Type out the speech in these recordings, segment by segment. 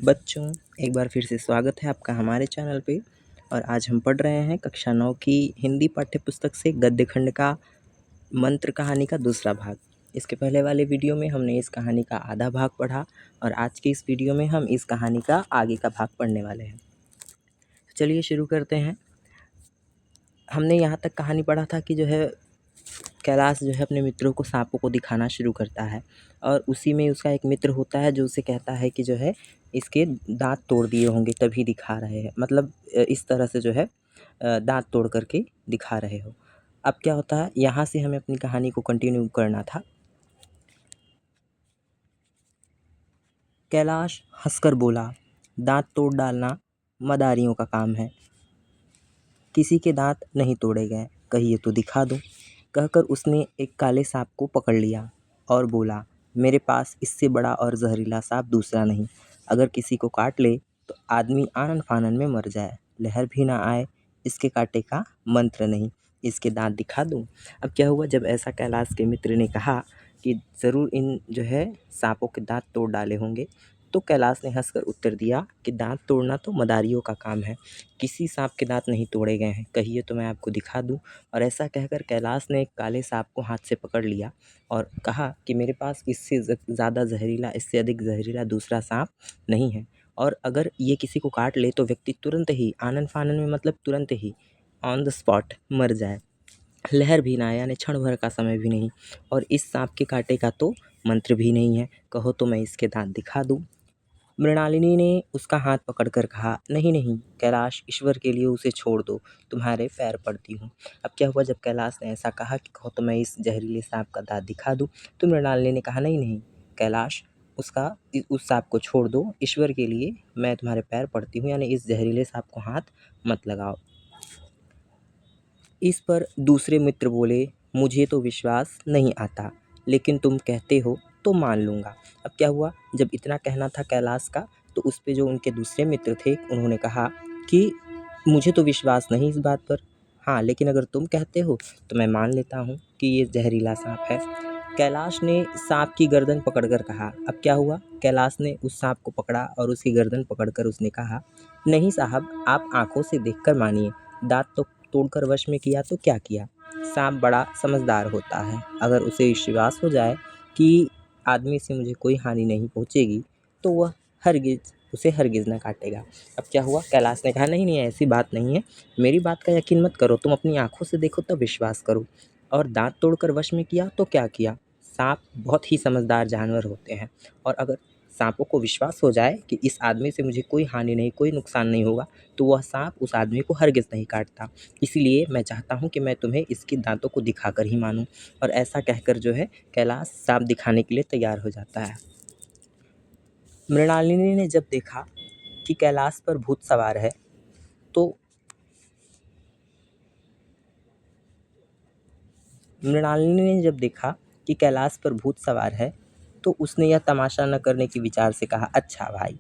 बच्चों, एक बार फिर से स्वागत है आपका हमारे चैनल पे। और आज हम पढ़ रहे हैं कक्षा 9 की हिंदी पाठ्य पुस्तक से गद्य खंड का मंत्र कहानी का दूसरा भाग। इसके पहले वाले वीडियो में हमने इस कहानी का आधा भाग पढ़ा और आज की इस वीडियो में हम इस कहानी का आगे का भाग पढ़ने वाले हैं। चलिए शुरू करते हैं। हमने यहाँ तक कहानी पढ़ा था कि कैलाश अपने मित्रों को सांपों को दिखाना शुरू करता है और उसी में उसका एक मित्र होता है जो उसे कहता है कि इसके दांत तोड़ दिए होंगे तभी दिखा रहे हैं, मतलब इस तरह से दांत तोड़ करके दिखा रहे हो। अब क्या होता है, यहाँ से हमें अपनी कहानी को कंटिन्यू करना था। कैलाश हंसकर बोला, दांत तोड़ डालना मदारियों का काम है, किसी के दांत नहीं तोड़े गए, कहिए तो दिखा दो। कहकर उसने एक काले सांप को पकड़ लिया और बोला, मेरे पास इससे बड़ा और जहरीला सांप दूसरा नहीं। अगर किसी को काट ले तो आदमी आनन फानन में मर जाए, लहर भी ना आए, इसके कांटे का मंत्र नहीं, इसके दांत दिखा दूँ। अब क्या हुआ, जब ऐसा कैलाश के मित्र ने कहा कि ज़रूर इन सांपों के दांत तोड़ डाले होंगे, तो कैलाश ने हंसकर उत्तर दिया कि दांत तोड़ना तो मदारियों का काम है, किसी सांप के दांत नहीं तोड़े गए हैं, कहिए तो मैं आपको दिखा दूँ। और ऐसा कहकर कैलाश ने एक काले सांप को हाथ से पकड़ लिया और कहा कि मेरे पास इससे ज़्यादा जहरीला, इससे अधिक जहरीला दूसरा सांप नहीं है, और अगर ये किसी को काट ले तो व्यक्ति तुरंत ही आनन फानन में, मतलब तुरंत ही ऑन द स्पॉट मर जाए, लहर भी ना आए, यानी क्षण भर का समय भी नहीं, और इस सांप के कांटे का तो मंत्र भी नहीं है, कहो तो मैं इसके दांत दिखा दूँ। मृणालिनी ने उसका हाथ पकड़कर कहा, नहीं नहीं कैलाश, ईश्वर के लिए उसे छोड़ दो, तुम्हारे पैर पड़ती हूँ। अब क्या हुआ, जब कैलाश ने ऐसा कहा कि कहो तो मैं इस जहरीले सांप का दांत दिखा दूँ, तो मृणालिनी ने कहा, नहीं नहीं कैलाश, उस सांप को छोड़ दो, ईश्वर के लिए मैं तुम्हारे पैर पड़ती हूँ, यानी इस जहरीले सांप को हाथ मत लगाओ। इस पर दूसरे मित्र बोले, मुझे तो विश्वास नहीं आता, लेकिन तुम कहते हो तो मान लूँगा। अब क्या हुआ, जब इतना कहना था कैलाश का, तो उस पे जो उनके दूसरे मित्र थे उन्होंने कहा कि मुझे तो विश्वास नहीं इस बात पर, हाँ लेकिन अगर तुम कहते हो तो मैं मान लेता हूँ कि ये जहरीला सांप है। कैलाश ने सांप की गर्दन पकड़कर कहा। अब क्या हुआ, कैलाश ने उस सांप को पकड़ा और उसकी गर्दन पकड़कर उसने कहा, नहीं साहब, आप आंखों से देखकर मानिए, दांत तो तोड़कर वश में किया तो क्या किया। सांप बड़ा समझदार होता है, अगर उसे विश्वास हो जाए कि आदमी से मुझे कोई हानि नहीं पहुंचेगी तो वह उसे हरगिज़ न काटेगा। अब क्या हुआ, कैलाश ने कहा, नहीं नहीं ऐसी बात नहीं है, मेरी बात का यकीन मत करो, तुम अपनी आंखों से देखो तब विश्वास करो। और दांत तोड़कर वश में किया तो क्या किया, सांप बहुत ही समझदार जानवर होते हैं, और अगर सांपों को विश्वास हो जाए कि इस आदमी से मुझे कोई हानि नहीं, कोई नुकसान नहीं होगा, तो वह सांप उस आदमी को हरगिज़ नहीं काटता। इसलिए मैं चाहता हूँ कि मैं तुम्हें इसके दांतों को दिखाकर ही मानूं। और ऐसा कहकर कैलाश सांप दिखाने के लिए तैयार हो जाता है। मृणालिनी ने जब देखा कि कैलाश पर भूत सवार है तो मृणालिनी ने जब देखा कि कैलाश पर भूत सवार है तो उसने यह तमाशा न करने के विचार से कहा, अच्छा भाई,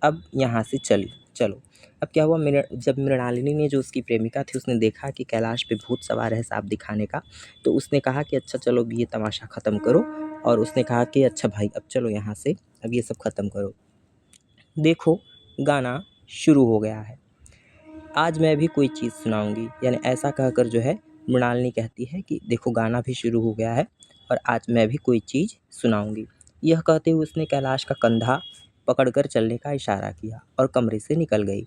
अब यहाँ से चलो। अब क्या हुआ, जब मृणालिनी ने, जो उसकी प्रेमिका थी, उसने देखा कि कैलाश पे भूत सवार है सांप दिखाने का, तो उसने कहा कि अच्छा चलो अब ये तमाशा ख़त्म करो, और उसने कहा कि अच्छा भाई अब चलो यहाँ से, अब ये सब ख़त्म करो। देखो गाना शुरू हो गया है, आज मैं भी कोई चीज़ सुनाऊंगी, यानी ऐसा कहकर मृणालिनी कहती है कि देखो गाना भी शुरू हो गया है और आज मैं भी कोई चीज़ सुनाऊंगी। यह कहते हुए उसने कैलाश का कंधा पकड़कर चलने का इशारा किया और कमरे से निकल गई।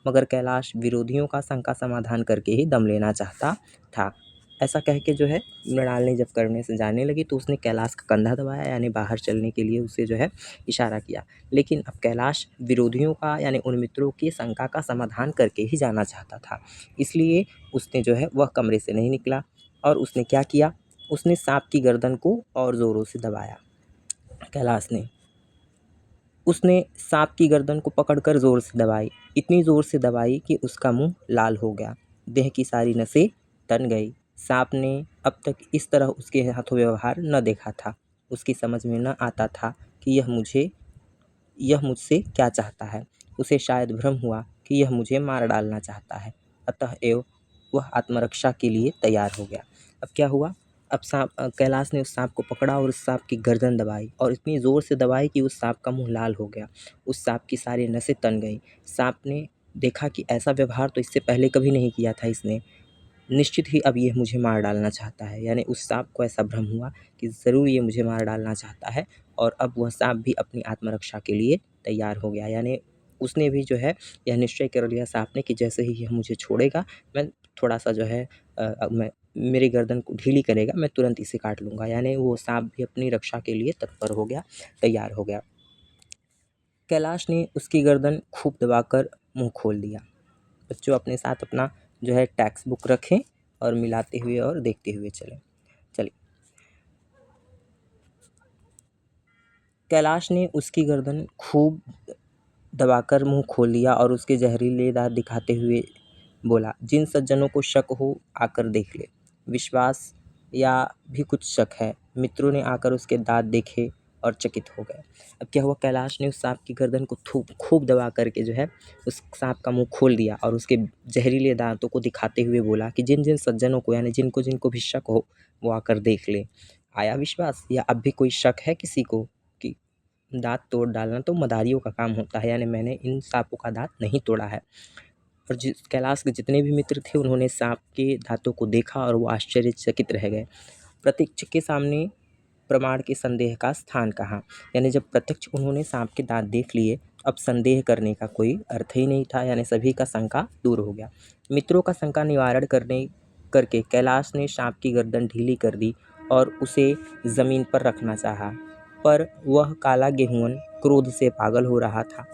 मगर कैलाश विरोधियों का शंका समाधान करके ही दम लेना चाहता था। ऐसा कह के मृणालिनी जब करने से जाने लगी तो उसने कैलाश का कंधा दबाया, यानी बाहर चलने के लिए उसे इशारा किया। लेकिन अब कैलाश विरोधियों का, यानी उन मित्रों की शंका का समाधान करके ही जाना चाहता था, इसलिए उसने वह कमरे से नहीं निकला। और उसने क्या किया, उसने सांप की गर्दन को और ज़ोरों से दबाया। कैलाश ने उसने सांप की गर्दन को पकड़कर ज़ोर से दबाई, इतनी ज़ोर से दबाई कि उसका मुंह लाल हो गया, देह की सारी नसें तन गई। सांप ने अब तक इस तरह उसके हाथों व्यवहार न देखा था। उसकी समझ में न आता था कि यह मुझसे क्या चाहता है। उसे शायद भ्रम हुआ कि यह मुझे मार डालना चाहता है, अतएव वह आत्मरक्षा के लिए तैयार हो गया। अब क्या हुआ, अब कैलाश ने उस सांप को पकड़ा और उस सांप की गर्दन दबाई और इतनी ज़ोर से दबाई कि उस सांप का मुंह लाल हो गया। उस सांप की सारी नसें तन गईं। सांप ने देखा कि ऐसा व्यवहार तो इससे पहले कभी नहीं किया था इसने। निश्चित ही अब ये मुझे मार डालना चाहता है। यानी उस सांप को ऐसा भ्रम हुआ कि ज़रूर ये मुझे मार डालना चाहता है और अब वह सांप भी अपनी आत्मरक्षा के लिए तैयार हो गया। यानी उसने भी जो है यह निश्चय कर लिया सांप ने कि जैसे ही यह मुझे छोड़ेगा, मैं थोड़ा-सा जो है मैं मेरी गर्दन को ढीली करेगा, मैं तुरंत इसे काट लूँगा। यानी वो सांप भी अपनी रक्षा के लिए तत्पर हो गया, तैयार हो गया। कैलाश ने उसकी गर्दन खूब दबाकर मुँह खोल दिया। बच्चों अपने साथ अपना जो है टेक्स्ट बुक रखें और मिलाते हुए और देखते हुए चलें। चलिए, कैलाश ने उसकी गर्दन खूब दबाकर मुँह खोल लिया और उसके जहरीले दाँत दिखाते हुए बोला, जिन सज्जनों को शक हो आकर देख ले। विश्वास या भी कुछ शक है। मित्रों ने आकर उसके दाँत देखे और चकित हो गए। अब क्या हुआ, कैलाश ने उस सांप की गर्दन को खूब दबा करके जो है उस सांप का मुँह खोल दिया और उसके जहरीले दाँतों को दिखाते हुए बोला कि जिन जिन सज्जनों को यानी जिनको जिनको भी शक हो वो आकर देख ले। आया विश्वास या अब भी कोई शक है किसी को कि दाँत तोड़ डालना तो मदारियों का काम होता है, यानी मैंने इन सांपों का दाँत नहीं तोड़ा है। और जिस कैलाश के जितने भी मित्र थे उन्होंने सांप के दाँतों को देखा और वो आश्चर्यचकित रह गए। प्रत्यक्ष के सामने प्रमाण के संदेह का स्थान कहाँ। यानी जब प्रत्यक्ष उन्होंने सांप के दाँत देख लिए, अब संदेह करने का कोई अर्थ ही नहीं था। यानी सभी का शंका दूर हो गया। मित्रों का शंका निवारण करके कैलाश ने सांप की गर्दन ढीली कर दी और उसे ज़मीन पर रखना चाहा, पर वह काला गेहुअन क्रोध से पागल हो रहा था।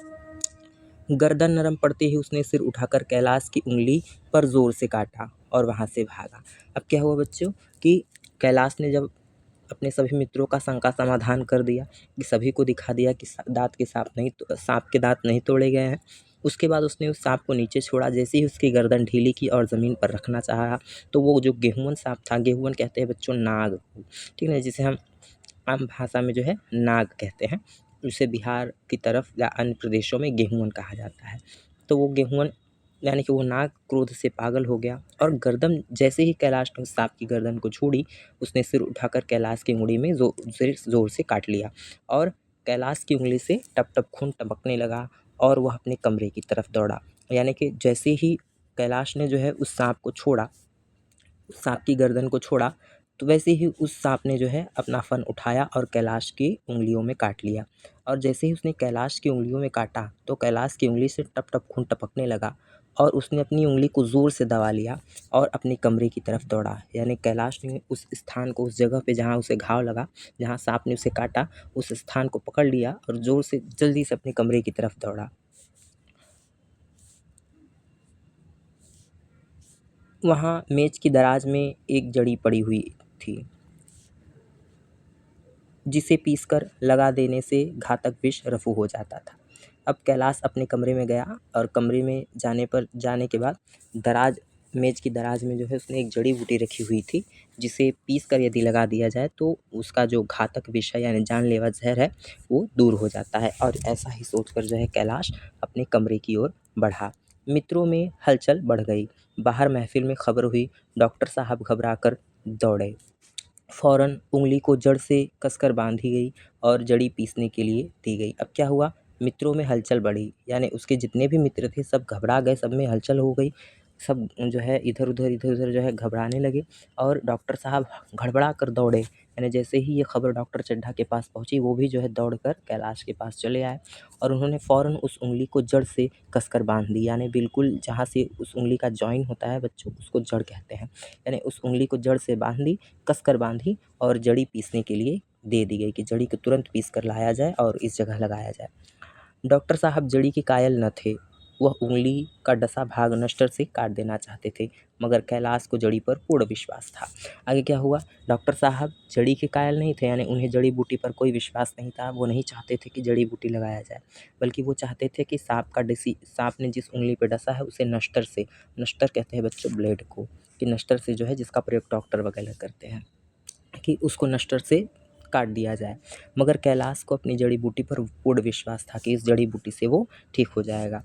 गर्दन नरम पड़ते ही उसने सिर उठाकर कैलाश की उंगली पर जोर से काटा और वहाँ से भागा। अब क्या हुआ बच्चों कि कैलाश ने जब अपने सभी मित्रों का शंका समाधान कर दिया कि सभी को दिखा दिया कि सांप के दांत नहीं तोड़े गए हैं, उसके बाद उसने उस सांप को नीचे छोड़ा। जैसे ही उसकी गर्दन ढीली की और ज़मीन पर रखना चाहा तो वो जो गेहुअन सांप था, गेहुअन कहते हैं बच्चों नाग को, ठीक है, जिसे हम आम भाषा में जो है नाग कहते हैं। उसे बिहार की तरफ या अन्य प्रदेशों में गेहुअन कहा जाता है। तो वो गेहुअन यानी कि वो नाग क्रोध से पागल हो गया और गर्दन जैसे ही कैलाश ने उस सांप की गर्दन को छोड़ी, उसने सिर उठाकर कैलाश की उंगली में ज़ोर से काट लिया और कैलाश की उंगली से टप टप खून टपकने लगा और वह अपने कमरे की तरफ दौड़ा। यानी कि जैसे ही कैलाश ने जो है उस सांप को छोड़ा, उस सांप की गर्दन को छोड़ा, तो वैसे ही उस सांप ने जो है अपना फन उठाया और कैलाश की उंगलियों में काट लिया। और जैसे ही उसने कैलाश की उंगलियों में काटा तो कैलाश की उंगली से टप टप खून टपकने लगा और उसने अपनी उंगली को ज़ोर से दबा लिया और अपने कमरे की तरफ दौड़ा। यानी कैलाश ने उस स्थान को, उस जगह पे जहाँ उसे घाव लगा, जहाँ सांप ने उसे काटा, उस स्थान को पकड़ लिया और ज़ोर से जल्दी से अपने कमरे की तरफ दौड़ा। वहाँ मेज की दराज में एक जड़ी पड़ी हुई थी जिसे पीसकर लगा देने से घातक विष रफू हो जाता था। अब कैलाश अपने कमरे में गया और कमरे में जाने के बाद मेज़ की दराज में जो है उसने एक जड़ी बूटी रखी हुई थी, जिसे पीस कर यदि लगा दिया जाए तो उसका जो घातक विष है यानी जानलेवा ज़हर है वो दूर हो जाता है। और ऐसा ही सोचकर जो है कैलाश अपने कमरे की ओर बढ़ा। मित्रों में हलचल बढ़ गई। बाहर महफिल में खबर हुई। डॉक्टर साहब घबरा कर दौड़े। फ़ौरन उंगली को जड़ से कसकर बांधी गई और जड़ी पीसने के लिए दी गई। अब क्या हुआ, मित्रों में हलचल बढ़ी, यानी उसके जितने भी मित्र थे सब घबरा गए, सब में हलचल हो गई। सब जो है इधर-उधर जो है घबराने लगे और डॉक्टर साहब घड़बड़ा कर दौड़े। यानी जैसे ही ये खबर डॉक्टर चड्ढा के पास पहुँची, वो भी जो है दौड़कर कैलाश के पास चले आए और उन्होंने फ़ौरन उस उंगली को जड़ से कसकर बांध दी। यानी बिल्कुल जहाँ से उस उंगली का जॉइन होता है बच्चों, उसको जड़ कहते हैं। यानी उस उंगली को जड़ से कसकर बांधी और जड़ी पीसने के लिए दे दी गई कि जड़ी को तुरंत पीस कर लाया जाए और इस जगह लगाया जाए। डॉक्टर साहब जड़ी के कायल न थे। वह उंगली का डसा भाग नश्तर से काट देना चाहते थे, मगर कैलाश को जड़ी पर पूर्ण विश्वास था। आगे क्या हुआ, डॉक्टर साहब जड़ी के कायल नहीं थे, यानी उन्हें जड़ी बूटी पर कोई विश्वास नहीं था। वो नहीं चाहते थे कि जड़ी बूटी लगाया जाए, बल्कि वो चाहते थे कि सांप ने जिस उंगली पर डसा है उसे नश्तर कहते हैं बच्चों ब्लेड को, कि नश्तर से जो है जिसका प्रयोग डॉक्टर वगैरह करते हैं, कि उसको नश्तर से काट दिया जाए। मगर कैलाश को अपनी जड़ी बूटी पर पूर्ण विश्वास था कि इस जड़ी बूटी से वो ठीक हो जाएगा।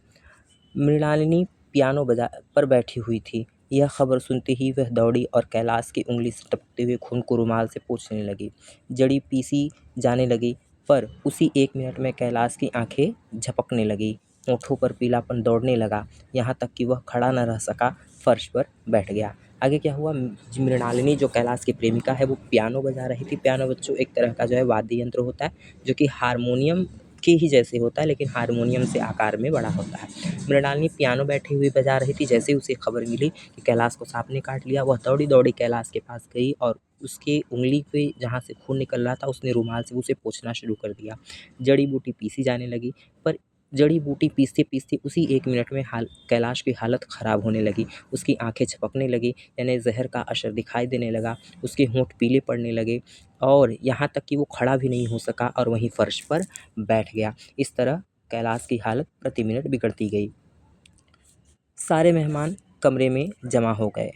मृणालिनी पियानो बजा पर बैठी हुई थी। यह खबर सुनते ही वह दौड़ी और कैलाश की उंगली से टपकते हुए खून को रुमाल से पोंछने लगी। जड़ी पीसी जाने लगी, पर उसी 1 मिनट में कैलाश की आंखें झपकने लगीं, होठों पर पीलापन दौड़ने लगा, यहाँ तक कि वह खड़ा न रह सका, फर्श पर बैठ गया। आगे क्या हुआ, मृणालिनी जो कैलाश की प्रेमिका है वो पियानो बजा रही थी। पियानो बच्चों एक तरह का जो है वाद्य यंत्र होता है, जो कि हारमोनियम के ही जैसे होता है, लेकिन हारमोनियम से आकार में बड़ा होता है। मृणालिनी पियानो बैठी हुई बजा रही थी। जैसे ही उसे खबर मिली कि कैलाश को सांप ने काट लिया, वह दौड़ी दौड़ी कैलाश के पास गई और उसकी उंगली पे जहाँ से खून निकल रहा था, उसने रुमाल से उसे पोंछना शुरू कर दिया। जड़ी बूटी पीसी जाने लगी, पर जड़ी बूटी पीसते पीसते उसी 1 मिनट में कैलाश की हालत ख़राब होने लगी। उसकी आंखें झपकने लगी, यानी जहर का असर दिखाई देने लगा। उसके होंठ पीले पड़ने लगे और यहाँ तक कि वो खड़ा भी नहीं हो सका और वहीं फर्श पर बैठ गया। इस तरह कैलाश की हालत प्रति मिनट बिगड़ती गई। सारे मेहमान कमरे में जमा हो गए।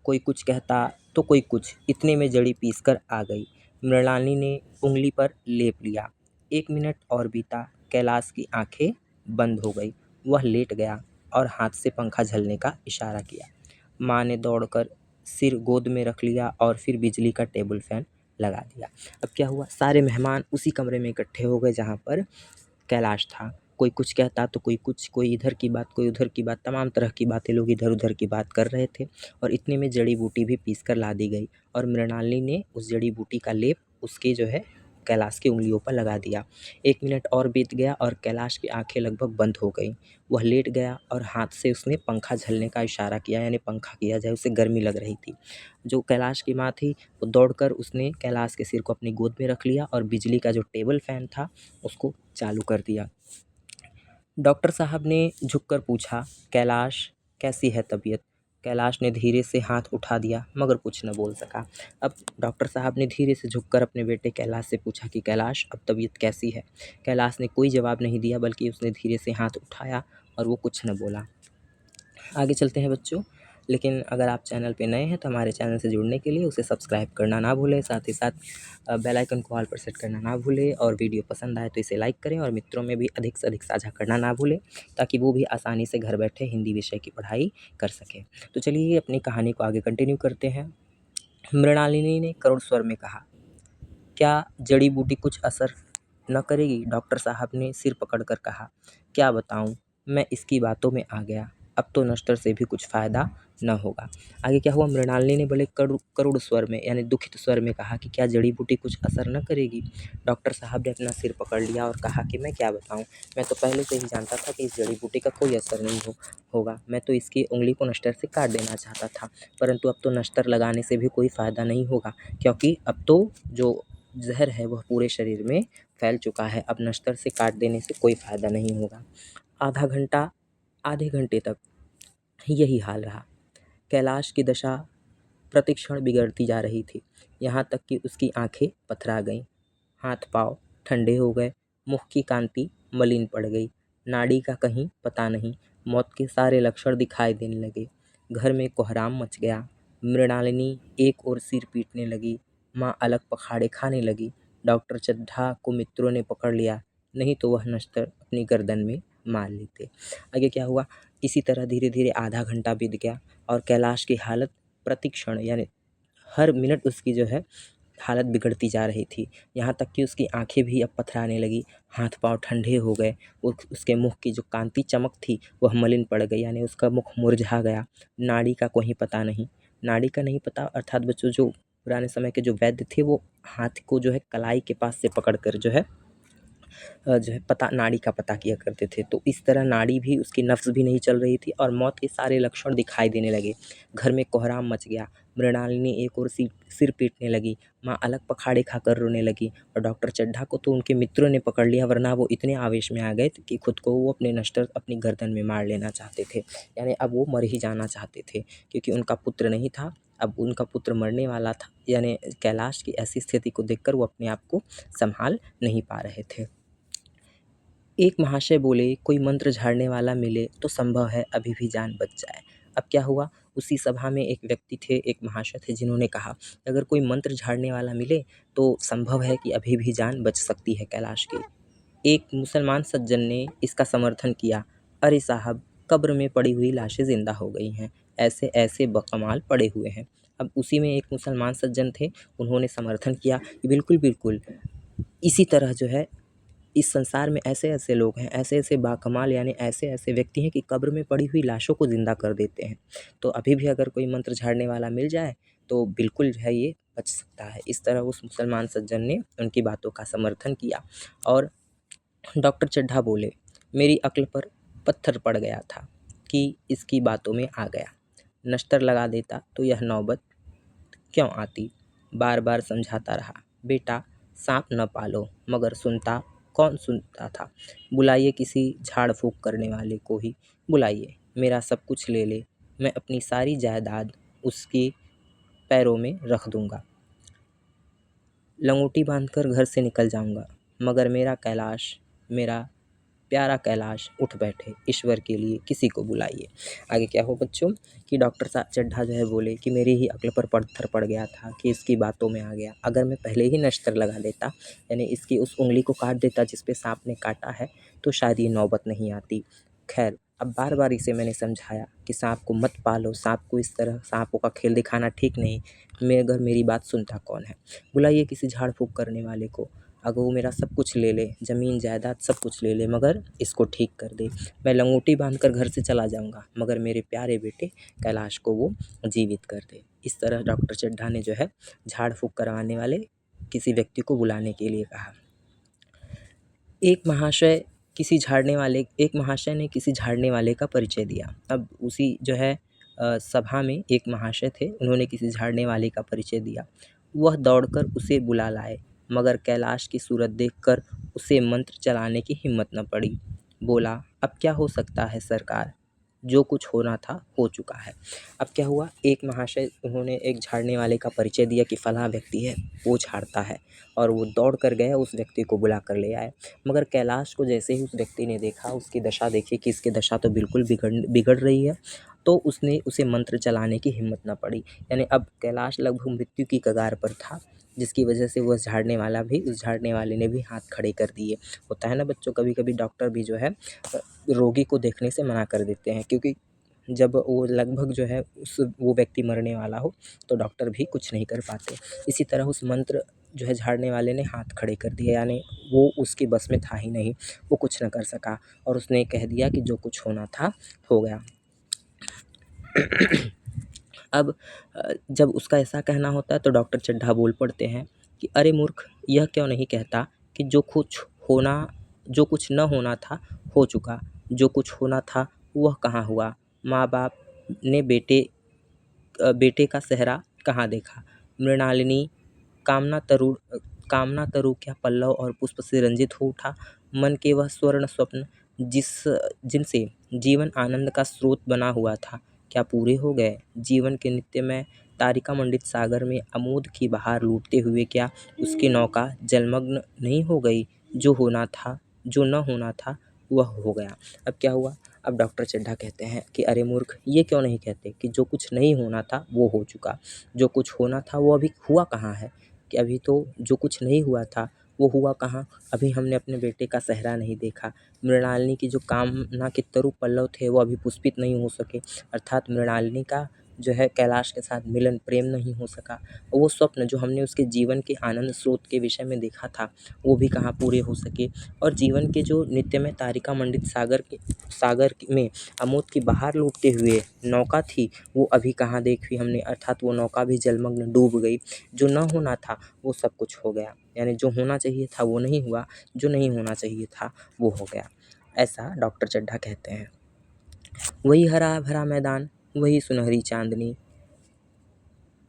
कोई कुछ कहता तो कोई कुछ। इतने में जड़ी पीसकर आ गई। मृणालिनी ने उंगली पर लेप लिया। 1 मिनट और बीता। कैलाश की आंखें बंद हो गई। वह लेट गया और हाथ से पंखा झलने का इशारा किया। माँ ने दौड़कर सिर गोद में रख लिया और फिर बिजली का टेबल फैन लगा दिया। अब क्या हुआ, सारे मेहमान उसी कमरे में इकट्ठे हो गए जहाँ पर कैलाश था। कोई कुछ कहता तो कोई कुछ, कोई इधर की बात कोई उधर की बात, तमाम तरह की बातें लोग इधर उधर की बात कर रहे थे। और इतने में जड़ी बूटी भी पीस कर ला दी गई और मृणालिनी ने उस जड़ी बूटी का लेप उसके जो है कैलाश की उंगलियों पर लगा दिया। 1 मिनट और बीत गया और कैलाश की आंखें लगभग बंद हो गई। वह लेट गया और हाथ से उसने पंखा झलने का इशारा किया, यानी पंखा किया जाए, उसे गर्मी लग रही थी। जो कैलाश की माँ थी वो दौड़कर उसने कैलाश के सिर को अपनी गोद में रख लिया और बिजली का जो टेबल फैन था उसको चालू कर दिया। डॉक्टर साहब ने झुककर पूछा, कैलाश कैसी है तबीयत? कैलाश ने धीरे से हाथ उठा दिया मगर कुछ न बोल सका। अब डॉक्टर साहब ने धीरे से झुककर अपने बेटे कैलाश से पूछा कि कैलाश अब तबीयत कैसी है? कैलाश ने कोई जवाब नहीं दिया, बल्कि उसने धीरे से हाथ उठाया और वो कुछ न बोला। आगे चलते हैं बच्चों, लेकिन अगर आप चैनल पे नए हैं तो हमारे चैनल से जुड़ने के लिए उसे सब्सक्राइब करना ना भूलें, साथ ही साथ बेल आइकन को ऑल पर सेट करना ना भूलें और वीडियो पसंद आए तो इसे लाइक करें और मित्रों में भी अधिक से अधिक साझा करना ना भूलें, ताकि वो भी आसानी से घर बैठे हिंदी विषय की पढ़ाई कर सकें। तो चलिए अपनी कहानी को आगे कंटिन्यू करते हैं। मृणालिनी ने करुण स्वर में कहा, क्या जड़ी बूटी कुछ असर न करेगी? डॉक्टर साहब ने सिर पकड़कर कहा, क्या बताऊं, मैं इसकी बातों में आ गया। अब तो नश्तर से भी कुछ फ़ायदा न होगा। आगे क्या हुआ, मृणालिनी ने बड़े करुण स्वर में यानी दुखित स्वर में कहा कि क्या जड़ी बूटी कुछ असर न करेगी? डॉक्टर साहब ने अपना सिर पकड़ लिया और कहा कि मैं क्या बताऊं, मैं तो पहले से ही जानता था कि इस जड़ी बूटी का कोई असर नहीं होगा। मैं तो इसकी उंगली को नश्तर से काट देना चाहता था, परंतु अब तो नश्तर लगाने से भी कोई फ़ायदा नहीं होगा, क्योंकि अब तो जो ज़हर है वह पूरे शरीर में फैल चुका है। अब नश्तर से काट देने से कोई फ़ायदा नहीं होगा। आधे घंटे तक यही हाल रहा। कैलाश की दशा प्रतिक्षण बिगड़ती जा रही थी, यहाँ तक कि उसकी आंखें पथरा गईं, हाथ पांव ठंडे हो गए, मुख की कांति मलिन पड़ गई, नाड़ी का कहीं पता नहीं, मौत के सारे लक्षण दिखाई देने लगे। घर में कोहराम मच गया। मृणालिनी एक ओर सिर पीटने लगी, माँ अलग पखाड़े खाने लगी। डॉक्टर चड्ढा को मित्रों ने पकड़ लिया, नहीं तो वह नश्तर अपनी गर्दन में मार लेते। आगे क्या हुआ, इसी तरह धीरे धीरे आधा घंटा बीत गया और कैलाश की हालत प्रतिक्षण यानी हर मिनट उसकी जो है हालत बिगड़ती जा रही थी, यहाँ तक कि उसकी आंखें भी अब पथराने लगी, हाथ पांव ठंडे हो गए, उसके मुख की जो कांति चमक थी वह मलिन पड़ गई, यानी उसका मुख मुरझा गया। नाड़ी का कोई पता नहीं, नाड़ी का नहीं पता अर्थात बच्चों जो पुराने समय के जो वैद्य थे वो हाथ को जो है कलाई के पास से पकड़ कर जो है पता नाड़ी का पता किया करते थे। तो इस तरह नाड़ी भी उसकी नफ्स भी नहीं चल रही थी और मौत के सारे लक्षण दिखाई देने लगे। घर में कोहराम मच गया। मृणालिनी एक ओर सिर पीटने लगी, माँ अलग पखाड़े खाकर रोने लगी और डॉक्टर चड्ढा को तो उनके मित्रों ने पकड़ लिया, वरना वो इतने आवेश में आ गए थे कि खुद को वो अपने नश्तर अपनी गर्दन में मार लेना चाहते थे, यानी अब वो मर ही जाना चाहते थे, क्योंकि उनका पुत्र नहीं था, अब उनका पुत्र मरने वाला था। यानी कैलाश की ऐसी स्थिति को देखकर वो अपने आप को संभाल नहीं पा रहे थे। एक महाशय बोले, कोई मंत्र झाड़ने वाला मिले तो संभव है अभी भी जान बच जाए। अब क्या हुआ, उसी सभा में एक व्यक्ति थे, एक महाशय थे, जिन्होंने कहा अगर कोई मंत्र झाड़ने वाला मिले तो संभव है कि अभी भी जान बच सकती है कैलाश की। एक मुसलमान सज्जन ने इसका समर्थन किया, अरे साहब, कब्र में पड़ी हुई लाशें जिंदा हो गई हैं, ऐसे ऐसे बकमाल पड़े हुए हैं। अब उसी में एक मुसलमान सज्जन थे, उन्होंने समर्थन किया कि बिल्कुल बिल्कुल इसी तरह जो है इस संसार में ऐसे ऐसे लोग हैं, ऐसे ऐसे बाकमाल यानी ऐसे ऐसे व्यक्ति हैं कि कब्र में पड़ी हुई लाशों को ज़िंदा कर देते हैं। तो अभी भी अगर कोई मंत्र झाड़ने वाला मिल जाए तो बिल्कुल जो है ये बच सकता है। इस तरह उस मुसलमान सज्जन ने उनकी बातों का समर्थन किया और डॉक्टर चड्ढा बोले, मेरी अक्ल पर पत्थर पड़ गया था कि इसकी बातों में आ गया। नश्तर लगा देता तो यह नौबत क्यों आती। बार बार समझाता रहा, बेटा सांप न पालो, मगर सुनता कौन सुनता था। बुलाइए किसी झाड़ फूँक करने वाले को ही बुलाइए, मेरा सब कुछ ले ले, मैं अपनी सारी जायदाद उसके पैरों में रख दूंगा। लंगोटी बांधकर घर से निकल जाऊंगा, मगर मेरा प्यारा कैलाश उठ बैठे, ईश्वर के लिए किसी को बुलाइए। आगे क्या हो बच्चों कि डॉक्टर साहब चड्ढा जो है बोले कि मेरी ही अक्ल पर पत्थर पड़ गया था कि इसकी बातों में आ गया। अगर मैं पहले ही नश्तर लगा देता यानी इसकी उस उंगली को काट देता जिस पे सांप ने काटा है तो शायद ये नौबत नहीं आती। खैर अब बार बार इसे मैंने समझाया कि सांप को मत पालो, सांप को इस तरह सांपों का खेल दिखाना ठीक नहीं। अगर मेरी बात सुनता कौन है। बुलाइए किसी झाड़ फूँक करने वाले को, अगर वो मेरा सब कुछ ले ले, ज़मीन जायदाद सब कुछ ले ले, मगर इसको ठीक कर दे। मैं लंगोटी बांधकर घर से चला जाऊंगा, मगर मेरे प्यारे बेटे कैलाश को वो जीवित कर दे। इस तरह डॉक्टर चड्ढा ने जो है झाड़ फूँक करवाने वाले किसी व्यक्ति को बुलाने के लिए कहा। एक महाशय ने किसी झाड़ने वाले का परिचय दिया। अब उसी जो है सभा में एक महाशय थे, उन्होंने किसी झाड़ने वाले का परिचय दिया। वह दौड़कर उसे बुला लाए, मगर कैलाश की सूरत देखकर उसे मंत्र चलाने की हिम्मत न पड़ी। बोला, अब क्या हो सकता है सरकार, जो कुछ होना था हो चुका है। अब क्या हुआ, एक महाशय उन्होंने एक झाड़ने वाले का परिचय दिया कि फलां व्यक्ति है, वो झाड़ता है, और वो दौड़ कर गए, उस व्यक्ति को बुला कर ले आए। मगर कैलाश को जैसे ही उस व्यक्ति ने देखा, उसकी दशा देखी कि इसकी दशा तो बिल्कुल बिगड़ रही है, तो उसने उसे मंत्र चलाने की हिम्मत न पड़ी। यानी अब कैलाश लगभग मृत्यु की कगार पर था, जिसकी वजह से उस झाड़ने वाले ने भी हाथ खड़े कर दिए। होता है ना बच्चों, कभी कभी डॉक्टर भी जो है रोगी को देखने से मना कर देते हैं, क्योंकि जब वो लगभग जो है वो व्यक्ति मरने वाला हो तो डॉक्टर भी कुछ नहीं कर पाते। इसी तरह उस मंत्र जो है झाड़ने वाले ने हाथ खड़े कर दिए, यानी वो उसके बस में था ही नहीं, वो कुछ न कर सका, और उसने कह दिया कि जो कुछ होना था हो गया। अब जब उसका ऐसा कहना होता है तो डॉक्टर चड्ढा बोल पड़ते हैं कि अरे मूर्ख, यह क्यों नहीं कहता कि जो कुछ न होना था हो चुका, जो कुछ होना था वह कहाँ हुआ। माँ बाप ने बेटे का सेहरा कहाँ देखा। मृणालिनी कामना तरु क्या पल्लव और पुष्प से रंजित हो उठा। मन के वह स्वर्ण स्वप्न जिनसे जीवन आनंद का स्रोत बना हुआ था, क्या पूरे हो गए। जीवन के नित्य में तारिका मंडित सागर में आमोद की बहार लूटते हुए क्या उसकी नौका जलमग्न नहीं हो गई। जो न होना था वह हो गया। अब क्या हुआ, अब डॉक्टर चड्ढा कहते हैं कि अरे मूर्ख, ये क्यों नहीं कहते कि जो कुछ नहीं होना था वो हो चुका, जो कुछ होना था वो अभी हुआ कहाँ है। कि अभी तो जो कुछ नहीं हुआ था वो हुआ कहाँ, अभी हमने अपने बेटे का सेहरा नहीं देखा। मृणालिनी की जो कामना के तरु पल्लव थे वो अभी पुष्पित नहीं हो सके, अर्थात मृणालिनी का जो है कैलाश के साथ मिलन प्रेम नहीं हो सका। वो स्वप्न जो हमने उसके जीवन के आनंद स्रोत के विषय में देखा था वो भी कहाँ पूरे हो सके। और जीवन के जो नित्य में तारिका मंडित सागर में आमोद की बहार लूटते हुए नौका थी वो अभी कहाँ देखी हमने, अर्थात वो नौका भी जलमग्न डूब गई। जो न होना था वो सब कुछ हो गया, यानी जो होना चाहिए था वो नहीं हुआ, जो नहीं होना चाहिए था वो हो गया। ऐसा डॉक्टर चड्ढा कहते हैं। वही हरा भरा मैदान, वही सुनहरी चांदनी,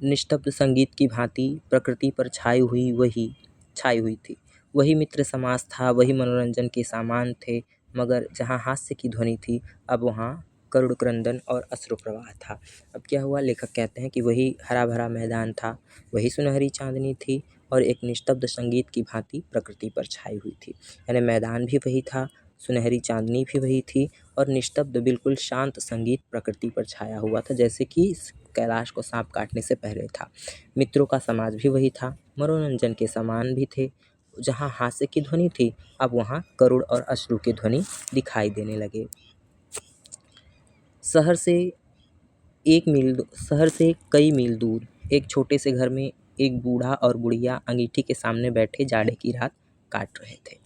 निस्तब्ध संगीत की भांति प्रकृति पर छाई हुई थी। वही मित्र समाज था, वही मनोरंजन के सामान थे, मगर जहाँ हास्य की ध्वनि थी अब वहाँ करुण क्रंदन और अश्रु प्रवाह था। अब क्या हुआ, लेखक कहते हैं कि वही हरा भरा मैदान था, वही सुनहरी चांदनी थी, और एक निस्तब्ध संगीत की भांति प्रकृति पर छाई हुई थी। यानी मैदान भी वही था, सुनहरी चांदनी भी वही थी, और निस्तब्ध बिल्कुल शांत संगीत प्रकृति पर छाया हुआ था, जैसे कि कैलाश को सांप काटने से पहले था। मित्रों का समाज भी वही था, मनोरंजन के सामान भी थे। जहाँ हास्य की ध्वनि थी अब वहाँ करुण और अश्रु की ध्वनि दिखाई देने लगे। शहर से शहर से कई मील दूर एक छोटे से घर में एक बूढ़ा और बुढ़िया अंगीठी के सामने बैठे जाड़े की रात काट रहे थे।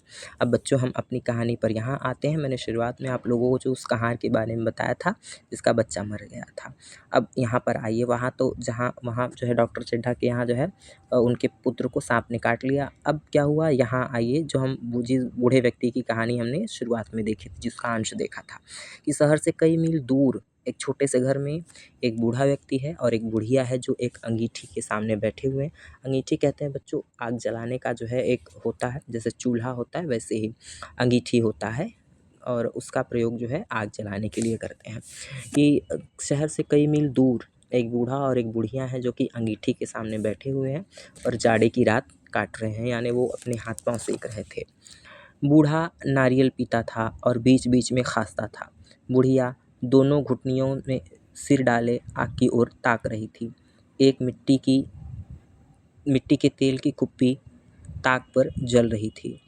अब बच्चों, हम अपनी कहानी पर यहाँ आते हैं। मैंने शुरुआत में आप लोगों को जो उस कहार के बारे में बताया था जिसका बच्चा मर गया था। अब यहाँ पर आइए, वहाँ जो है डॉक्टर चड्ढा के यहाँ जो है उनके पुत्र को सांप ने काट लिया। अब क्या हुआ, यहाँ आइए, जो हम जिस बूढ़े व्यक्ति की कहानी हमने शुरुआत में देखी थी, जिसका अंश देखा था कि शहर से कई मील दूर एक छोटे से घर में एक बूढ़ा व्यक्ति है और एक बुढ़िया है जो एक अंगीठी के सामने बैठे हुए हैं। अंगीठी कहते हैं बच्चों आग जलाने का जो है एक होता है, जैसे चूल्हा होता है वैसे ही अंगीठी होता है और उसका प्रयोग जो है आग जलाने के लिए करते हैं। कि शहर से कई मील दूर एक बूढ़ा और एक बुढ़िया है जो कि अंगीठी के सामने बैठे हुए हैं और जाड़े की रात काट रहे हैं, यानी वो अपने हाथ पांव सेक रहे थे। बूढ़ा नारियल पीता था और बीच बीच में खांसता था। बुढ़िया दोनों घुटनियों में सिर डाले आग की ओर ताक रही थी। एक मिट्टी के तेल की कुप्पी ताक पर जल रही थी।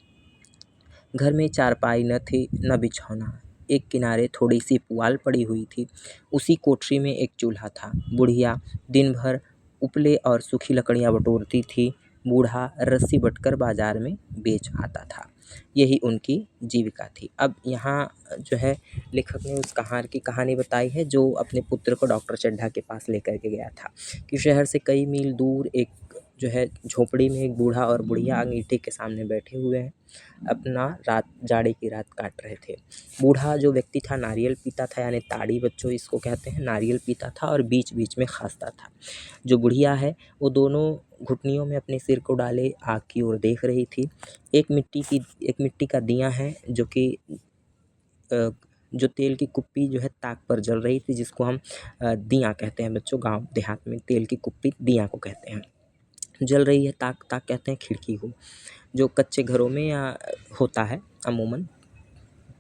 घर में चारपाई न थी न बिछौना। एक किनारे थोड़ी सी पुआल पड़ी हुई थी। उसी कोठरी में एक चूल्हा था। बुढ़िया दिन भर उपले और सूखी लकड़ियाँ बटोरती थी। बूढ़ा रस्सी बटकर बाजार में बेच आता था। यही उनकी जीविका थी। अब यहाँ जो है लेखक ने उस कहार की कहानी बताई है जो अपने पुत्र को डॉक्टर चड्ढा के पास लेकर के गया था कि शहर से कई मील दूर एक जो है झोपड़ी में एक बूढ़ा और बुढ़िया अंगीठी के सामने बैठे हुए हैं, अपना जाड़े की रात काट रहे थे। बूढ़ा जो व्यक्ति था नारियल पीता था, यानी ताड़ी बच्चों इसको कहते हैं, नारियल पीता था और बीच बीच में खांसता था। जो बुढ़िया है वो दोनों घुटनियों में अपने सिर को डाले आग की ओर देख रही थी। एक मिट्टी का दिया है जो तेल की कुप्पी जो है ताक पर जल रही थी, जिसको हम दिया कहते हैं बच्चों। गांव देहात में तेल की कुप्पी दिया को कहते हैं। जल रही है, ताक कहते हैं खिड़की को, जो कच्चे घरों में या होता है, अमूमन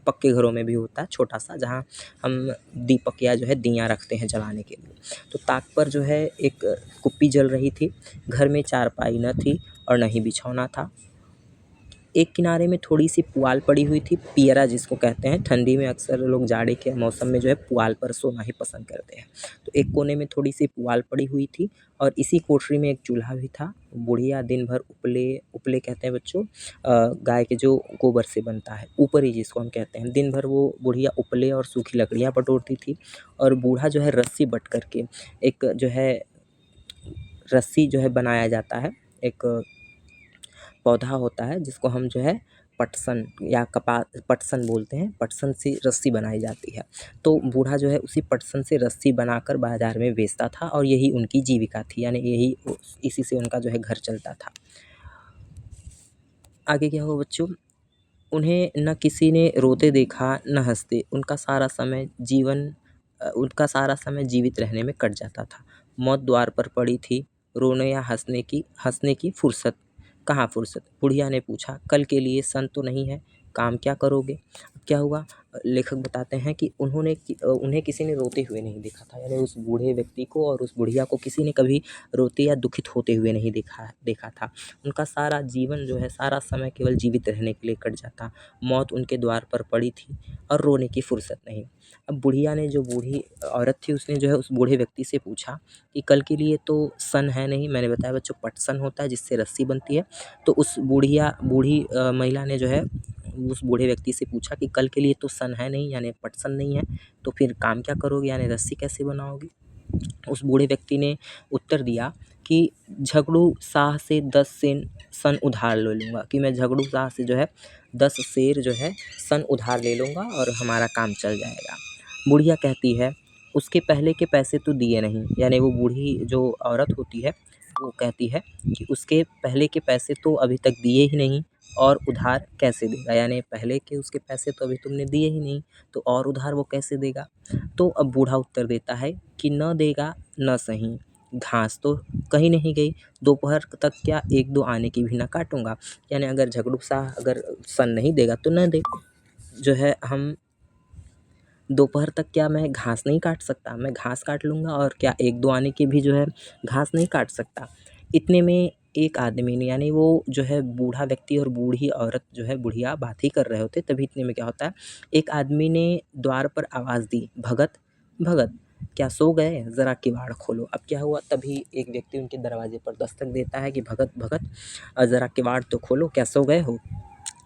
पक्के घरों में भी होता है छोटा सा, जहाँ हम दीपक या जो है दिया रखते हैं जलाने के लिए। तो ताक पर जो है एक कुप्पी जल रही थी। घर में चारपाई न थी और न ही बिछौना था। एक किनारे में थोड़ी सी पुआल पड़ी हुई थी, पियरा जिसको कहते हैं। ठंडी में अक्सर लोग जाड़े के मौसम में जो है पुआल पर सोना ही पसंद करते हैं। तो एक कोने में थोड़ी सी पुआल पड़ी हुई थी और इसी कोठरी में एक चूल्हा भी था। बुढ़िया दिन भर उपले कहते हैं बच्चों, गाय के जो गोबर से बनता है, ऊपरी जिसको हम कहते हैं। दिन भर वो बुढ़िया उपले और सूखी लकड़ियाँ बटोरती थी और बूढ़ा जो है रस्सी बट करके एक जो है रस्सी जो है बनाया जाता है, एक पौधा होता है जिसको हम जो है पटसन या पटसन बोलते हैं। पटसन से रस्सी बनाई जाती है। तो बूढ़ा जो है उसी पटसन से रस्सी बनाकर बाजार में बेचता था और यही उनकी जीविका थी, यानी इसी से उनका जो है घर चलता था। आगे क्या हुआ बच्चों, उन्हें न किसी ने रोते देखा न हंसते। उनका सारा समय जीवित रहने में कट जाता था। मौत द्वार पर पड़ी थी। रोने या हंसने की फुर्सत कहाँ फुर्सत। बुढ़िया ने पूछा, कल के लिए सन तो नहीं है, काम क्या करोगे। क्या हुआ, लेखक बताते हैं कि उन्हें किसी ने रोते हुए नहीं देखा था, यानी उस बूढ़े व्यक्ति को और उस बुढ़िया को किसी ने कभी रोते या दुखित होते हुए नहीं देखा था। उनका सारा जीवन जो है, सारा समय केवल जीवित रहने के लिए कट जाता। मौत उनके द्वार पर पड़ी थी और रोने की फुर्सत नहीं। अब बुढ़िया ने, जो बूढ़ी औरत थी, उसने जो है उस बूढ़े व्यक्ति से पूछा कि कल के लिए तो सन है नहीं। मैंने बताया बच्चों पटसन होता है जिससे रस्सी बनती है। तो उस बूढ़ी महिला ने जो है उस बूढ़े व्यक्ति से पूछा कि कल के लिए तो सन है नहीं, यानी पटसन नहीं है, तो फिर काम क्या करोगे, यानी रस्सी कैसे बनाओगे। उस बूढ़े व्यक्ति ने उत्तर दिया कि झगड़ू साह से 10 सन उधार ले लूँगा, कि मैं झगड़ू साह से जो है 10 सेर जो है सन उधार ले लूँगा और हमारा काम चल जाएगा। बुढ़िया कहती है, उसके पहले के पैसे तो दिए नहीं, यानी वो बूढ़ी जो औरत होती है वो कहती है कि उसके पहले के पैसे तो अभी तक दिए ही नहीं और उधार कैसे देगा, यानी पहले के उसके पैसे तो अभी तुमने दिए ही नहीं, तो और उधार वो कैसे देगा। तो अब बूढ़ा उत्तर देता है कि न देगा न सही, घास तो कहीं नहीं गई, दोपहर तक क्या 1-2 आने की भी न काटूंगा। यानी अगर झगड़ू साह अगर सन नहीं देगा तो न दे, जो है हम दोपहर तक क्या मैं घास नहीं काट सकता, मैं घास काट लूँगा और क्या 1-2 आने की भी जो है घास नहीं काट सकता। इतने में एक आदमी ने, यानी वो जो है बूढ़ा व्यक्ति और बूढ़ी औरत जो है बुढ़िया बात ही कर रहे होते, तभी इतने में क्या होता है, एक आदमी ने द्वार पर आवाज़ दी, भगत भगत। क्या सो गए? ज़रा किवाड़ खोलो। अब क्या हुआ, तभी एक व्यक्ति उनके दरवाजे पर दस्तक देता है कि भगत भगत ज़रा किवाड़ तो खोलो, क्या सो गए हो?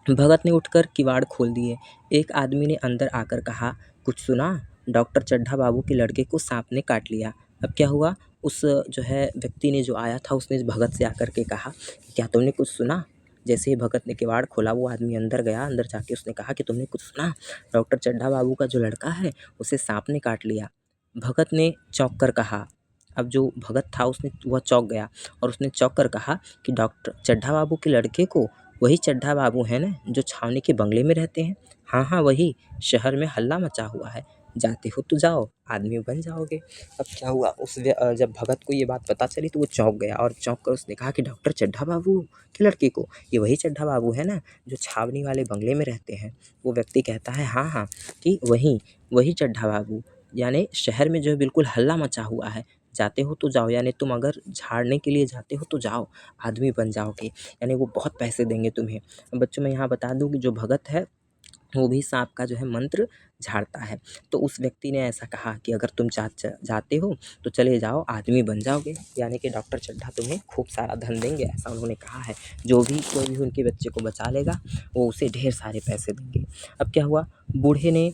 भगत ने उठकर किवाड़ खोल दिए। एक आदमी ने अंदर आकर कहा, कुछ सुना? डॉक्टर चड्ढा बाबू के लड़के को सांप ने काट लिया। अब क्या हुआ, उस जो है व्यक्ति ने जो आया था उसने भगत से आकर के कहा कि क्या तुमने कुछ सुना? जैसे ही भगत ने किवाड़ खोला वो आदमी अंदर गया। अंदर जाके उसने कहा कि तुमने कुछ सुना? डॉक्टर चड्ढा बाबू का जो लड़का है उसे सांप ने काट लिया। भगत ने चौंक कर कहा। अब जो भगत था उसने वह चौंक गया और उसने चौंक कर कहा कि डॉक्टर चड्ढा बाबू के लड़के को? वही चड्ढा बाबू है ना जो छावनी के बंगले में रहते हैं? हाँ हाँ वही। शहर में हल्ला मचा हुआ है, जाते हो तो जाओ, आदमी बन जाओगे। अब क्या हुआ, जब भगत को ये बात पता चली तो वो चौंक गया और चौंक कर उसने कहा कि डॉक्टर चड्ढा बाबू के लड़के को? ये वही चड्ढा बाबू है ना जो छावनी वाले बंगले में रहते हैं? वो व्यक्ति कहता है हाँ हाँ कि वही चड्ढा बाबू। यानी शहर में जो है बिल्कुल हल्ला मचा हुआ है, जाते हो तो जाओ, यानी तुम अगर झाड़ने के लिए जाते हो तो जाओ, आदमी बन जाओगे, यानी वो बहुत पैसे देंगे तुम्हें। बच्चों मैं यहाँ बता दूँ कि जो भगत है वो भी सांप का जो है मंत्र झाड़ता है। तो उस व्यक्ति ने ऐसा कहा कि अगर तुम जाते हो तो चले जाओ, आदमी बन जाओगे, यानी कि डॉक्टर चड्ढा तुम्हें खूब सारा धन देंगे, ऐसा उन्होंने कहा है। कोई भी उनके बच्चे को बचा लेगा वो उसे ढेर सारे पैसे देंगे। अब क्या हुआ, बूढ़े ने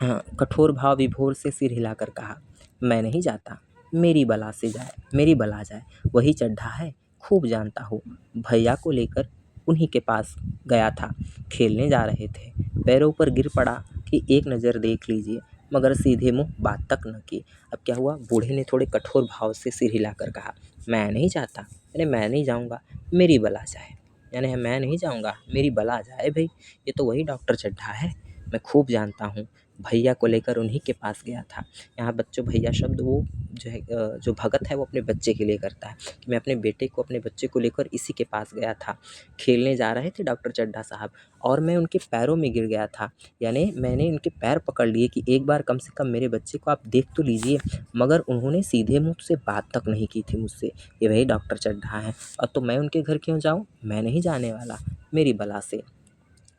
कठोर भाव विभोर से सिर हिलाकर कहा, मैं नहीं जाता, मेरी बला जाए, वही चड्ढा है, खूब जानता हूँ। भैया को लेकर उन्हीं के पास गया था, खेलने जा रहे थे, पैरों पर गिर पड़ा कि एक नज़र देख लीजिए, मगर सीधे मुंह बात तक न की। अब क्या हुआ, बूढ़े ने थोड़े कठोर भाव से सिर हिलाकर कहा, मैं नहीं जाता, यानी मैं नहीं जाऊँगा, मेरी बला जाए, यानी मैं नहीं जाऊँगा, मेरी बला जाए भाई, ये तो वही डॉक्टर चड्ढा है, मैं खूब जानता हूँ। भैया को लेकर उन्हीं के पास गया था। यहाँ बच्चों भैया शब्द वो जो है जो भगत है वो अपने बच्चे के लिए करता है कि मैं अपने बेटे को, अपने बच्चे को लेकर इसी के पास गया था, खेलने जा रहे थे डॉक्टर चड्ढा साहब, और मैं उनके पैरों में गिर गया था, यानी मैंने उनके पैर पकड़ लिए कि एक बार कम से कम मेरे बच्चे को आप देख तो लीजिए, मगर उन्होंने सीधे मुँह से बात तक नहीं की थी मुझसे, ये वही डॉक्टर चड्ढा हैं, और तो मैं उनके घर क्यों जाऊँ? मैं नहीं जाने वाला, मेरी बला से।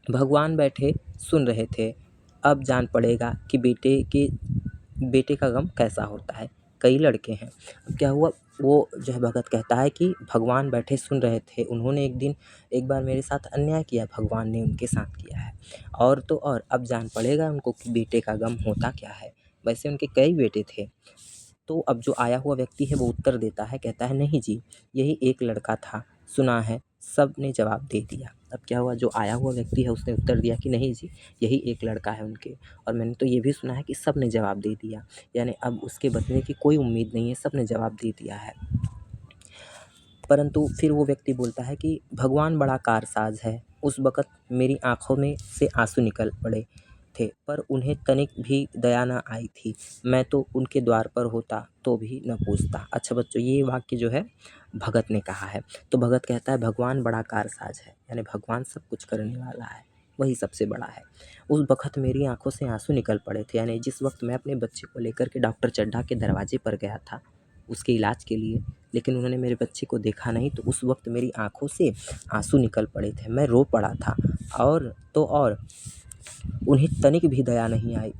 भगवान बैठे सुन रहे थे। अब जान पड़ेगा कि बेटे का गम कैसा होता है, कई लड़के हैं। अब क्या हुआ, वो जो है भगत कहता है कि भगवान बैठे सुन रहे थे, उन्होंने एक बार मेरे साथ अन्याय किया, भगवान ने उनके साथ किया है, और तो और अब जान पड़ेगा उनको कि बेटे का गम होता क्या है। वैसे उनके कई बेटे थे। तो अब जो आया हुआ व्यक्ति है वो उत्तर देता है, कहता है नहीं जी, यही एक लड़का था, सुना है, सब ने जवाब दे दिया। अब क्या हुआ, जो आया हुआ व्यक्ति है उसने उत्तर दिया कि नहीं जी, यही एक लड़का है उनके, और मैंने तो ये भी सुना है कि सब ने जवाब दे दिया, यानी अब उसके बचने की कोई उम्मीद नहीं है, सब ने जवाब दे दिया है। परंतु फिर वो व्यक्ति बोलता है कि भगवान बड़ा कारसाज है, उस वक़्त मेरी आँखों में से आँसू निकल पड़े थे, पर उन्हें तनिक भी दया न आई थी, मैं तो उनके द्वार पर होता तो भी न पूछता। अच्छा बच्चों, ये वाक्य जो है भगत ने कहा है। तो भगत कहता है भगवान बड़ा कारसाज है, यानी भगवान सब कुछ करने वाला है, वही सबसे बड़ा है। उस वक़्त मेरी आँखों से आँसू निकल पड़े थे, यानी जिस वक़्त मैं अपने बच्चे को लेकर के डॉक्टर चड्ढा के दरवाजे पर गया था उसके इलाज के लिए, लेकिन उन्होंने मेरे बच्चे को देखा नहीं, तो उस वक़्त मेरी आँखों से आँसू निकल पड़े थे, मैं रो पड़ा था, और तो और उन्हें तनिक भी दया नहीं आई,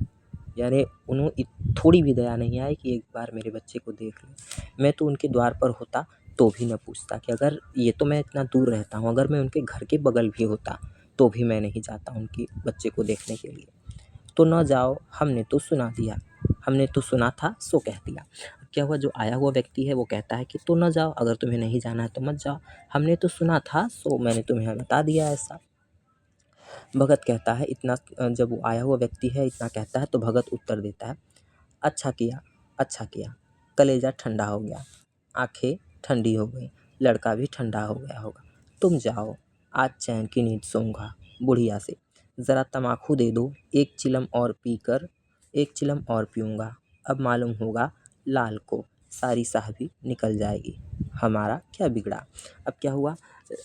यानी उन्हें थोड़ी भी दया नहीं आई कि एक बार मेरे बच्चे को देख लें। मैं तो उनके द्वार पर होता तो भी न पूछता, कि अगर ये तो मैं इतना दूर रहता हूँ, अगर मैं उनके घर के बगल भी होता तो भी मैं नहीं जाता उनके बच्चे को देखने के लिए। तो न जाओ, हमने तो सुना दिया, हमने तो सुना था सो कह दिया। क्या हुआ, जो आया हुआ व्यक्ति है वो कहता है कि तो न जाओ, अगर तुम्हें नहीं जाना है तो मत जाओ, हमने तो सुना था सो मैंने तुम्हें बता दिया ऐसा। भगत कहता है इतना, जब वो आया हुआ व्यक्ति है इतना कहता है तो भगत उत्तर देता है, अच्छा किया, अच्छा किया, कलेजा ठंडा हो गया, आंखें ठंडी हो गई, लड़का भी ठंडा हो गया होगा, तुम जाओ, आज चैन की नींद सोऊंगा। बुढ़िया से ज़रा तमाकू दे दो, एक चिलम और पीऊँगा, अब मालूम होगा लाल को, सारी साहबी निकल जाएगी, हमारा क्या बिगड़ा। अब क्या हुआ,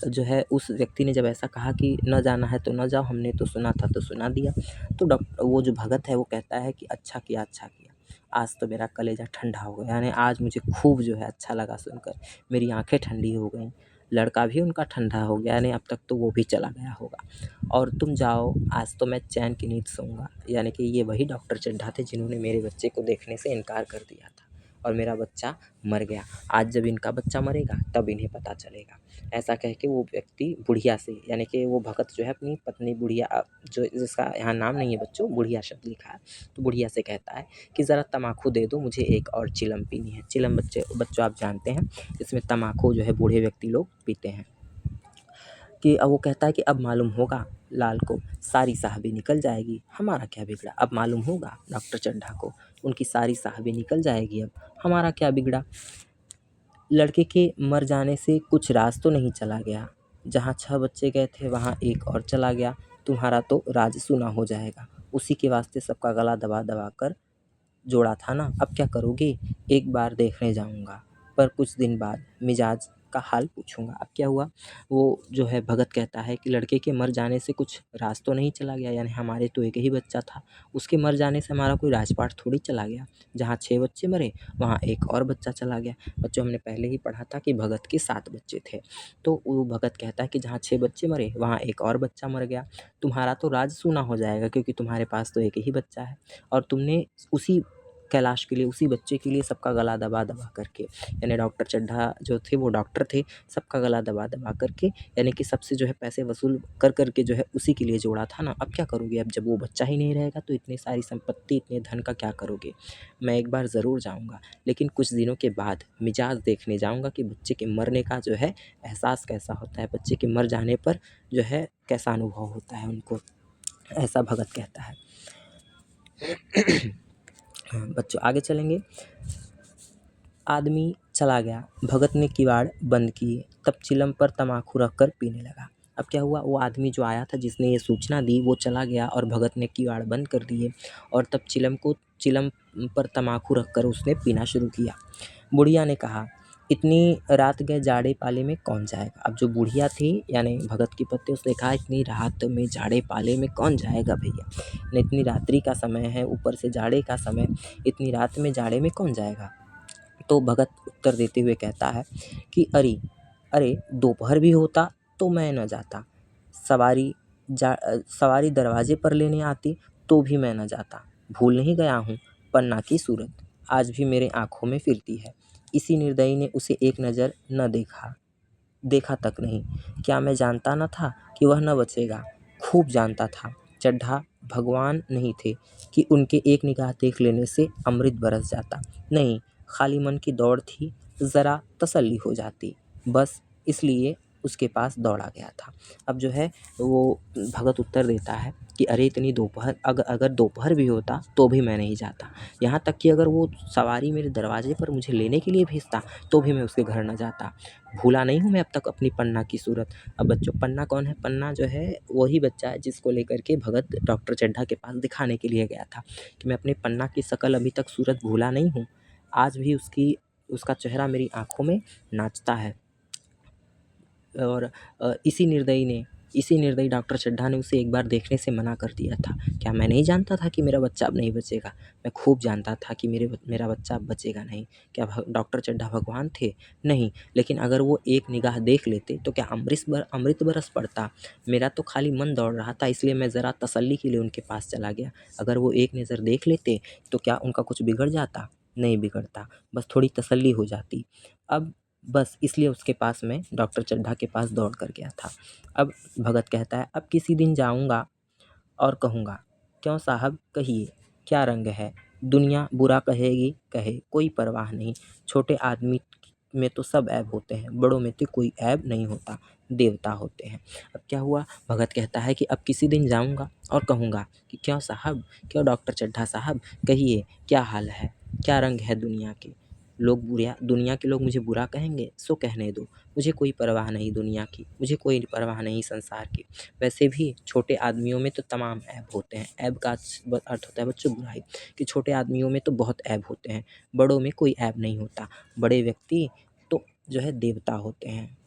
जो है उस व्यक्ति ने जब ऐसा कहा कि न जाना है तो न जाओ, हमने तो सुना था तो सुना दिया, तो वो जो भगत है वो कहता है कि अच्छा किया, अच्छा किया, आज तो मेरा कलेजा ठंडा हो गया, यानी आज मुझे खूब जो है अच्छा लगा सुनकर, मेरी आंखें ठंडी हो गई, लड़का भी उनका ठंडा हो गया, यानी अब तक तो वो भी चला गया होगा। और तुम जाओ, आज तो मैं चैन की नींद सोऊंगा। यानी कि ये वही डॉक्टर चड्ढा थे जिन्होंने मेरे बच्चे को देखने से इनकार कर दिया था और मेरा बच्चा मर गया। आज जब इनका बच्चा मरेगा तब इन्हें पता चलेगा। ऐसा कह के वो व्यक्ति बुढ़िया से, यानी कि वो भगत जो है अपनी पत्नी बुढ़िया, जो जिसका यहाँ नाम नहीं है बच्चों, बुढ़िया शब्द लिखा है, तो बुढ़िया से कहता है कि ज़रा तम्बाकू दे दो, मुझे एक और चिलम पीनी है। चिलम बच्चों आप जानते हैं, इसमें तम्बाकू जो है बूढ़े व्यक्ति लोग पीते हैं। कि अब वो कहता है कि अब मालूम होगा लाल को, सारी साहबी निकल जाएगी, हमारा क्या बिगड़ा। अब मालूम होगा डॉक्टर चड्ढा को, उनकी सारी साहबी निकल जाएगी, अब हमारा क्या बिगड़ा। लड़के के मर जाने से कुछ राज तो नहीं चला गया, जहाँ 6 बच्चे गए थे वहाँ एक और चला गया, तुम्हारा तो राज सूना हो जाएगा। उसी के वास्ते सबका गला दबा दबा कर जोड़ा था ना, अब क्या करोगे। एक बार देखने जाऊंगा, पर कुछ दिन बाद मिजाज का हाल पूछूंगा। अब क्या हुआ, वो जो है भगत कहता है कि लड़के के मर जाने से कुछ राज तो नहीं चला गया, यानी हमारे तो एक ही बच्चा था, उसके मर जाने से हमारा कोई राजपाट थोड़ी चला गया। जहाँ 6 बच्चे मरे वहाँ एक और बच्चा चला गया। बच्चों हमने पहले ही पढ़ा था कि भगत के 7 बच्चे थे, तो वो भगत कहता है कि जहाँ 6 बच्चे मरे वहाँ एक और बच्चा मर गया, तुम्हारा तो राज सूना हो जाएगा, क्योंकि तुम्हारे पास तो एक ही बच्चा है और तुमने उसी कैलाश के लिए, उसी बच्चे के लिए सबका गला दबा दबा करके, यानी डॉक्टर चड्ढा जो थे वो डॉक्टर थे, सबका गला दबा दबा करके, यानी कि सबसे जो है पैसे वसूल कर करके जो है उसी के लिए जोड़ा था ना। अब क्या करोगे, अब जब वो बच्चा ही नहीं रहेगा तो इतनी सारी संपत्ति, इतने धन का क्या करोगे। मैं एक बार ज़रूर जाऊँगा, लेकिन कुछ दिनों के बाद मिजाज देखने जाऊँगा कि बच्चे के मरने का जो है एहसास कैसा होता है, बच्चे के मर जाने पर जो है कैसा अनुभव होता है उनको, ऐसा भगत कहता है। बच्चों आगे चलेंगे। आदमी चला गया, भगत ने किवाड़ बंद किए, तब चिलम पर तम्बाकू रखकर पीने लगा। अब क्या हुआ, वो आदमी जो आया था जिसने ये सूचना दी वो चला गया और भगत ने किवाड़ बंद कर दिए और तब चिलम पर तम्बाकू रखकर उसने पीना शुरू किया। बुढ़िया ने कहा, इतनी रात गए जाड़े पाले में कौन जाएगा। अब जो बुढ़िया थी यानी भगत की पत्नी, उसने कहा इतनी रात में जाड़े पाले में कौन जाएगा भैया, इतनी रात्रि का समय है, ऊपर से जाड़े का समय, इतनी रात में जाड़े में कौन जाएगा। तो भगत उत्तर देते हुए कहता है कि अरे दोपहर भी होता तो मैं न जाता, सवारी दरवाजे पर लेने आती तो भी मैं न जाता। भूल नहीं गया हूँ पन्ना की सूरत, आज भी मेरे आँखों में फिरती है। इसी निर्दयी ने उसे एक नज़र न देखा तक नहीं। क्या मैं जानता न था कि वह न बचेगा, खूब जानता था। चड्ढा भगवान नहीं थे कि उनके एक निगाह देख लेने से अमृत बरस जाता। नहीं, खाली मन की दौड़ थी, ज़रा तसल्ली हो जाती, बस इसलिए उसके पास दौड़ा गया था। अब जो है वो भगत उत्तर देता है कि अरे इतनी दोपहर, अगर दोपहर भी होता तो भी मैं नहीं जाता। यहाँ तक कि अगर वो सवारी मेरे दरवाजे पर मुझे लेने के लिए भेजता तो भी मैं उसके घर न जाता। भूला नहीं हूँ मैं अब तक अपनी पन्ना की सूरत। अब बच्चों पन्ना कौन है, पन्ना जो है वही बच्चा है जिसको लेकर के भगत डॉक्टर चड्ढा के पास दिखाने के लिए गया था कि मैं अपने पन्ना की शकल अभी तक सूरत भूला नहीं हूँ, आज भी उसका चेहरा मेरी आँखों में नाचता है। और इसी निर्दयी डॉक्टर चड्ढा ने उसे एक बार देखने से मना कर दिया था। क्या मैं नहीं जानता था कि मेरा बच्चा अब नहीं बचेगा, मैं खूब जानता था कि मेरा बच्चा अब बचेगा नहीं। क्या डॉक्टर चड्ढा भगवान थे, नहीं, लेकिन अगर वो एक निगाह देख लेते तो क्या अमृत बरस पड़ता। मेरा तो खाली मन दौड़ रहा था, इसलिए मैं ज़रा तसल्ली के लिए उनके पास चला गया। अगर वो एक नज़र देख लेते तो क्या उनका कुछ बिगड़ जाता, नहीं बिगड़ता, बस थोड़ी तसल्ली हो जाती। अब बस इसलिए उसके पास मैं डॉक्टर चड्ढा के पास दौड़ कर गया था। अब भगत कहता है, अब किसी दिन जाऊँगा और कहूँगा, क्यों साहब कहिए क्या रंग है, दुनिया बुरा कहेगी कहे, कोई परवाह नहीं। छोटे आदमी में तो सब ऐब होते हैं, बड़ों में तो कोई ऐब नहीं होता, देवता होते हैं। अब क्या हुआ, भगत कहता है कि अब किसी दिन जाऊँगा और कहूँगा कि क्यों साहब, क्यों डॉक्टर चड्ढा साहब कहिए क्या हाल है, क्या रंग है दुनिया के। दुनिया के लोग मुझे बुरा कहेंगे सो कहने दो, मुझे कोई परवाह नहीं दुनिया की, मुझे कोई परवाह नहीं संसार की। वैसे भी छोटे आदमियों में तो तमाम ऐब होते हैं। ऐब का अर्थ होता है बच्चों बुराई, कि छोटे आदमियों में तो बहुत ऐब होते हैं, बड़ों में कोई ऐब नहीं होता। बड़े व्यक्ति तो जो है देवता होते हैं।